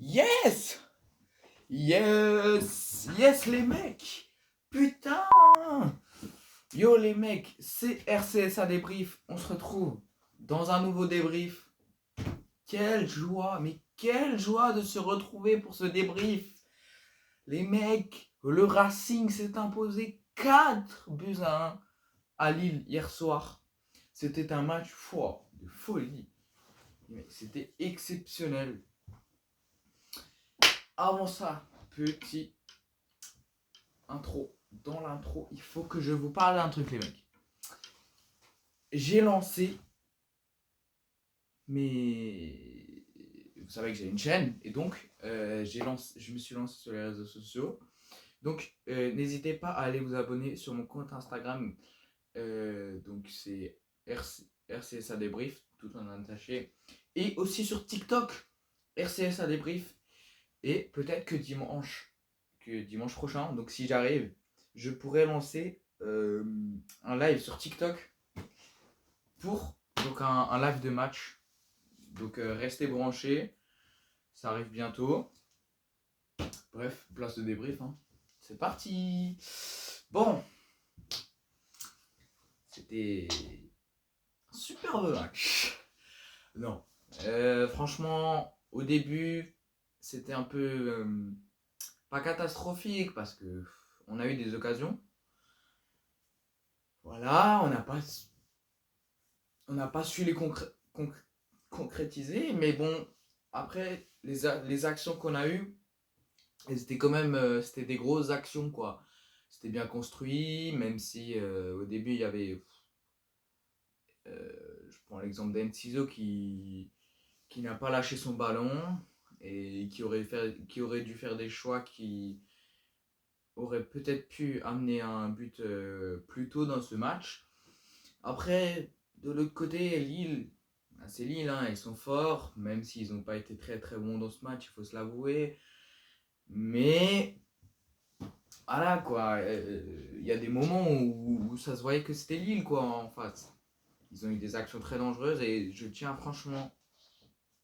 Yes! Yes! Yes les mecs! Putain! Yo les mecs, c'est RCSA débrief. On se retrouve dans un nouveau débrief. Quelle joie, mais quelle joie de se retrouver pour ce débrief. Les mecs, le Racing s'est imposé 4-1 à Lille hier soir. C'était un match fort, de folie. C'était exceptionnel. Avant ça, petit intro. Dans l'intro, il faut que je vous parle d'un truc, les mecs. J'ai lancé, mais vous savez que j'ai une chaîne, et donc je me suis lancé sur les réseaux sociaux. Donc n'hésitez pas à aller vous abonner sur mon compte Instagram. Donc c'est RCSA débrief, tout en attaché. Et aussi sur TikTok, RCSA débrief. Et peut-être que dimanche prochain, donc si j'arrive, je pourrais lancer un live sur TikTok pour donc un live de match. Donc restez branchés, ça arrive bientôt. Bref, place de débrief, hein. C'est parti. Bon, c'était un superbe match. Non, franchement, au début, c'était un peu pas catastrophique parce que on a eu des occasions. Voilà, on n'a pas su les concrétiser, mais bon, après, les actions qu'on a eues, c'était quand même c'était des grosses actions, quoi. C'était bien construit, même si au début, il y avait... je prends l'exemple d'Enciso qui n'a pas lâché son ballon et qui aurait dû faire des choix qui auraient peut-être pu amener à un but plus tôt dans ce match. Après, de l'autre côté, Lille, c'est Lille, hein, ils sont forts, même s'ils n'ont pas été très très bons dans ce match, il faut se l'avouer. Mais voilà quoi, il y a des moments où ça se voyait que c'était Lille quoi en face. Ils ont eu des actions très dangereuses et je tiens franchement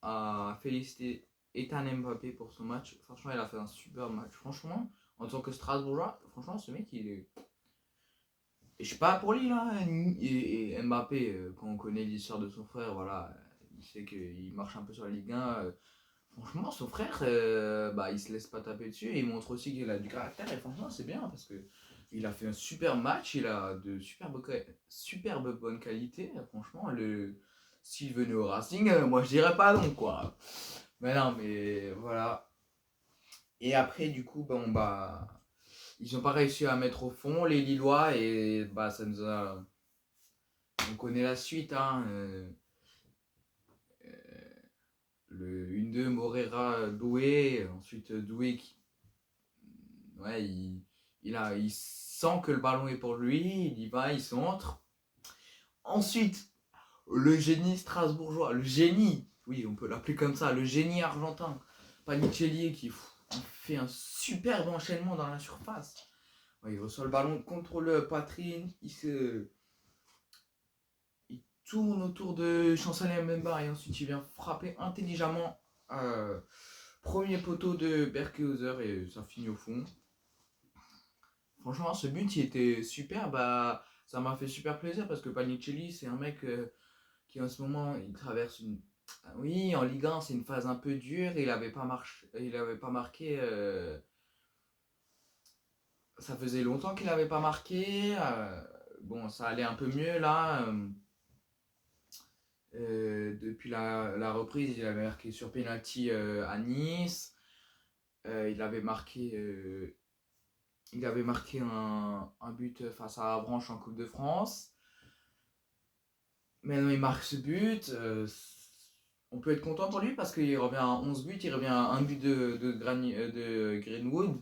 à féliciter Ethan Mbappé pour son match. Franchement, il a fait un super match. Franchement, en tant que Strasbourgeois, franchement, ce mec, il est... Et je suis pas pour Lille, hein. Et Mbappé, quand on connaît l'histoire de son frère, voilà, il sait qu'il marche un peu sur la Ligue 1. Franchement, son frère, il se laisse pas taper dessus et il montre aussi qu'il a du caractère. Et franchement, c'est bien parce que il a fait un super match, il a de superbes bonnes qualités. Franchement, s'il venait au Racing, moi je dirais pas non, quoi. Mais non, mais voilà. Et après, du coup, ils n'ont pas réussi à mettre au fond les Lillois et ça nous a. On connaît la suite, hein. Le 1-2 Morera Doué, ensuite Doué qui. Ouais, il sent que le ballon est pour lui, il y va, il centre. Ensuite, le génie strasbourgeois, le génie, oui, on peut l'appeler comme ça, le génie argentin, Panicelli qui fait un superbe enchaînement dans la surface. Ouais, il reçoit le ballon contre le poitrine, il tourne autour de Chancelier Mbemba et ensuite il vient frapper intelligemment premier poteau de Berkehauser et ça finit au fond. Franchement, ce but, il était super. Ça m'a fait super plaisir parce que Panicelli, c'est un mec qui en ce moment, il traverse une... Oui, en Ligue 1, c'est une phase un peu dure. Il n'avait pas marqué. Ça faisait longtemps qu'il n'avait pas marqué. Bon, ça allait un peu mieux là. Depuis la reprise, il avait marqué sur penalty à Nice. Il avait marqué un but face à Avranches en Coupe de France. Maintenant, il marque ce but. On peut être content pour lui parce qu'il revient à 11 buts. Il revient à un but de Greenwood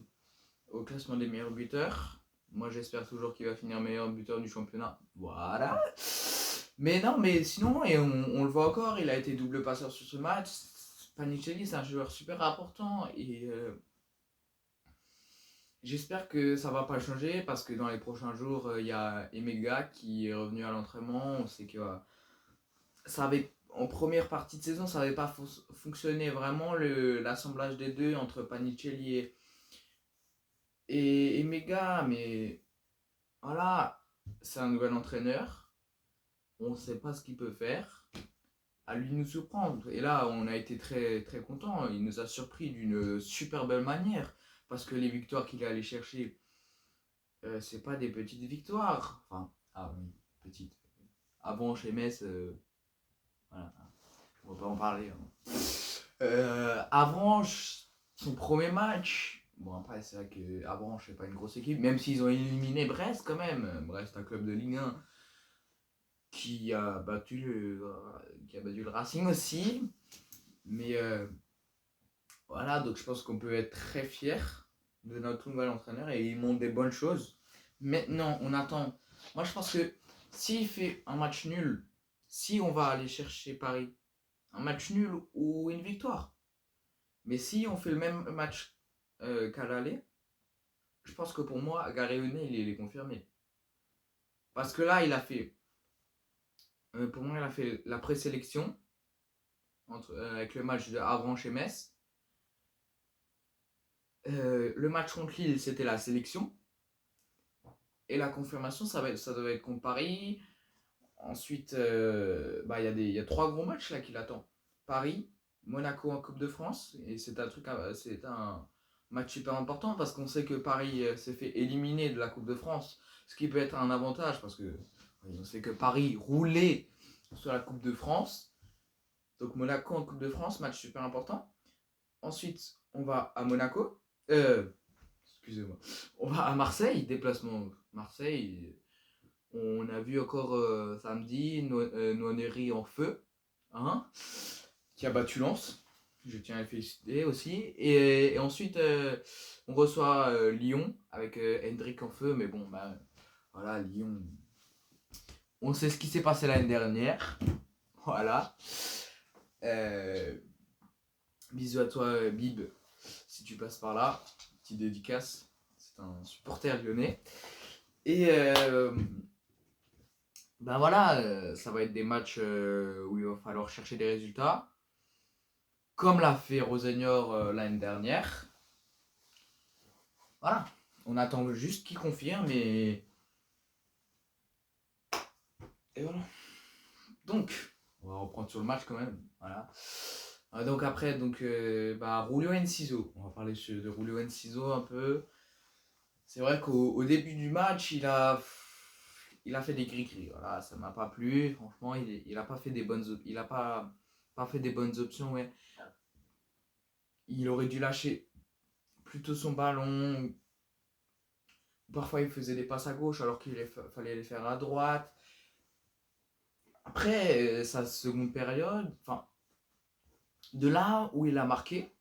au classement des meilleurs buteurs. Moi, j'espère toujours qu'il va finir meilleur buteur du championnat. Voilà. Mais non, mais sinon, et on le voit encore, il a été double passeur sur ce match. Panicelli, c'est un joueur super important et j'espère que ça va pas changer parce que dans les prochains jours, il y a Emega qui est revenu à l'entraînement. On sait que ça avait en première partie de saison, ça n'avait pas fonctionné vraiment l'assemblage des deux entre Panicelli et Mega, mais voilà, c'est un nouvel entraîneur, on ne sait pas ce qu'il peut faire, à lui de nous surprendre. Et là, on a été très très content, il nous a surpris d'une super belle manière, parce que les victoires qu'il est allé chercher, c'est pas des petites victoires. Enfin, ah oui, petites. Avant chez Metz, voilà, on va pas en parler, hein. Avranches, son premier match. Bon, après, c'est vrai que Avranches, c'est pas une grosse équipe, même s'ils ont éliminé Brest quand même. Brest, un club de Ligue 1 qui a battu le Racing aussi. Mais voilà, donc je pense qu'on peut être très fier de notre nouvel entraîneur et il montre des bonnes choses. Maintenant, on attend. Moi, je pense que s'il fait un match nul, si on va aller chercher Paris, un match nul ou une victoire. Mais si on fait le même match qu'à l'aller, je pense que pour moi, Gareone, il est confirmé. Parce que là, pour moi, il a fait la présélection avec le match de Avranches et Metz. Le match contre Lille, c'était la sélection. Et la confirmation, ça devait être contre Paris. Ensuite, il y a 3 gros matchs là qui l'attendent. Paris, Monaco en Coupe de France. Et c'est un match super important parce qu'on sait que Paris s'est fait éliminer de la Coupe de France. Ce qui peut être un avantage parce que on sait que Paris roulait sur la Coupe de France. Donc Monaco en Coupe de France, match super important. Ensuite, on va à Monaco. Excusez-moi. On va à Marseille, déplacement Marseille. On a vu encore samedi Noaneri en feu, hein, qui a battu Lens. Je tiens à le féliciter aussi. Et ensuite, on reçoit Lyon avec Hendrick en feu. Mais bon, bah, voilà, Lyon. On sait ce qui s'est passé l'année dernière. Voilà. Bisous à toi, Bib, si tu passes par là. Petite dédicace. C'est un supporter lyonnais. Et ben voilà, ça va être des matchs où il va falloir chercher des résultats. Comme l'a fait Rosenior l'année dernière. Voilà. On attend juste qu'il confirme et voilà. Donc, on va reprendre sur le match quand même. Voilà. Donc après, Julio Enciso. On va parler de Julio Enciso un peu. C'est vrai qu'au début du match, il a fait des gris-gris. Voilà, ça m'a pas plu. Franchement, il a pas fait des bonnes fait des bonnes options. Ouais. Il aurait dû lâcher plutôt son ballon. Parfois, il faisait des passes à gauche alors qu'il fallait les faire à droite. Après, sa seconde période, de là où il a marqué,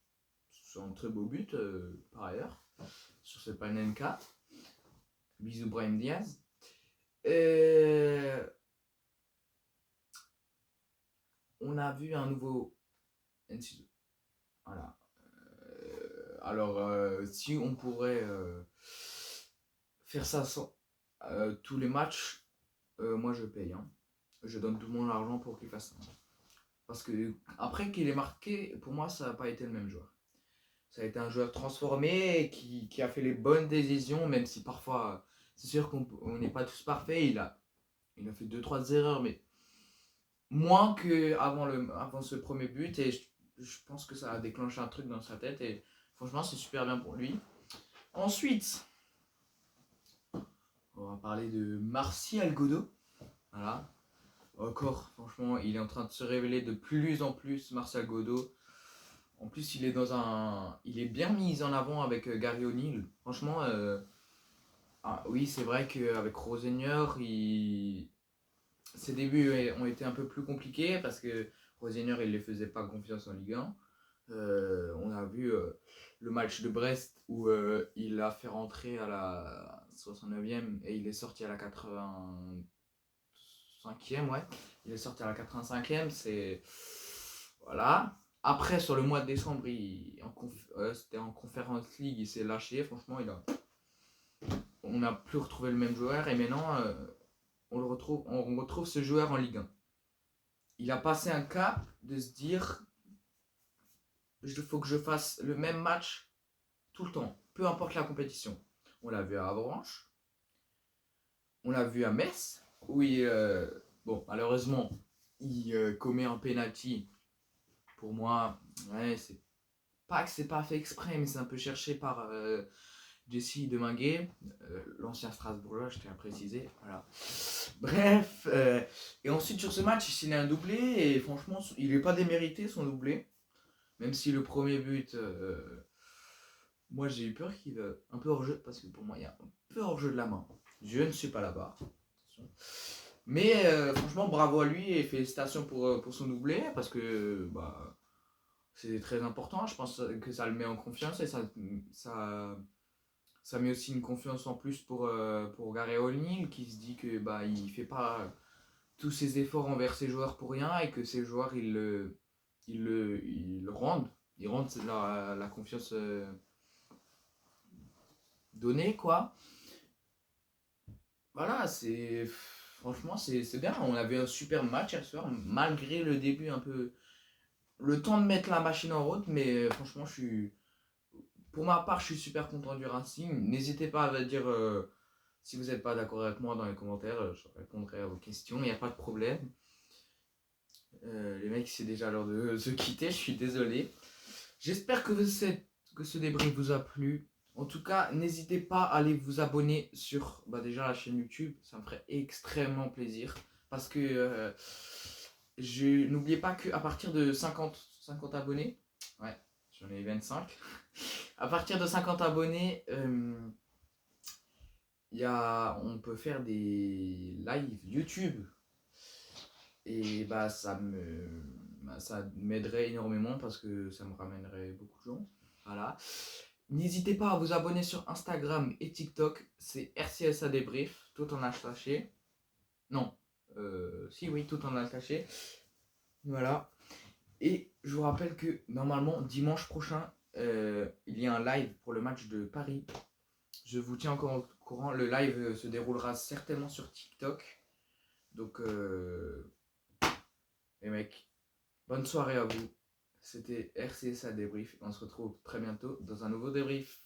c'est un très beau but par ailleurs, sur cette Panenka. Bisous Brahim Diaz. On a vu un nouveau Enciso. Voilà. Alors, si on pourrait faire ça sans tous les matchs, moi je paye. Hein. Je donne tout mon argent pour qu'il fasse ça. Parce que après qu'il ait marqué, pour moi, ça n'a pas été le même joueur. Ça a été un joueur transformé qui a fait les bonnes décisions, même si parfois, c'est sûr qu'on n'est pas tous parfaits. Il a fait 2-3 erreurs, mais moins qu'avant ce premier but. Et je pense que ça a déclenché un truc dans sa tête. Et franchement, c'est super bien pour lui. Ensuite, on va parler de Martial Godot. Voilà. Encore, franchement, il est en train de se révéler de plus en plus, Martial Godot. En plus, il est bien mis en avant avec Gary O'Neill. Franchement, oui, c'est vrai qu'avec Rosenior, ses débuts ont été un peu plus compliqués parce que Rosenior, il ne les faisait pas confiance en Ligue 1. On a vu le match de Brest où il a fait rentrer à la 69e et il est sorti à la 85e, ouais. Il est sorti à la 85e, c'est... Voilà. Après, sur le mois de décembre, c'était en Conference League, il s'est lâché. Franchement, on n'a plus retrouvé le même joueur et maintenant, on retrouve ce joueur en Ligue 1. il a passé un cap de se dire il faut que je fasse le même match tout le temps, peu importe la compétition. On l'a vu à Avranches, on l'a vu à Metz, où bon, malheureusement, il commet un penalty. Pour moi, ouais, c'est pas que c'est pas fait exprès, mais c'est un peu cherché par Jesse Deminguet, l'ancien Strasbourgeois, je tiens à préciser. Voilà. Bref, et ensuite sur ce match, il signe un doublé, et franchement, il n'est pas démérité son doublé. Même si le premier but, moi j'ai eu peur qu'il un peu hors jeu, parce que pour moi il y a un peu hors jeu de la main. Je ne suis pas là-bas. Mais franchement, bravo à lui et félicitations pour son doublé, parce que bah, c'est très important. Je pense que ça le met en confiance et ça met aussi une confiance en plus pour Gary O'Neill, qui se dit que bah, il fait pas tous ses efforts envers ses joueurs pour rien et que ses joueurs ils le rendent. Ils rendent la confiance donnée, quoi. Voilà, franchement, c'est bien. On avait un super match hier soir, malgré le début un peu. Le temps de mettre la machine en route, mais franchement, pour ma part, je suis super content du Racing. N'hésitez pas à dire si vous n'êtes pas d'accord avec moi dans les commentaires, je répondrai à vos questions, il n'y a pas de problème. Les mecs, c'est déjà l'heure de se quitter, je suis désolé. J'espère que ce débrief vous a plu. En tout cas, n'hésitez pas à aller vous abonner sur déjà la chaîne YouTube, ça me ferait extrêmement plaisir. Parce que n'oubliez pas qu'à partir de 50 abonnés, ouais, j'en ai 25. À partir de 50 abonnés, on peut faire des lives YouTube. Et ça m'aiderait énormément parce que ça me ramènerait beaucoup de gens. Voilà. N'hésitez pas à vous abonner sur Instagram et TikTok. C'est RCSA Débrief, tout en attaché. Non. Si, oui, tout en attaché. Voilà. Et je vous rappelle que normalement, dimanche prochain, il y a un live pour le match de Paris. Je vous tiens encore au courant. Le live se déroulera certainement sur TikTok. Donc, les mecs, bonne soirée à vous. C'était RCSA Débrief. On se retrouve très bientôt dans un nouveau débrief.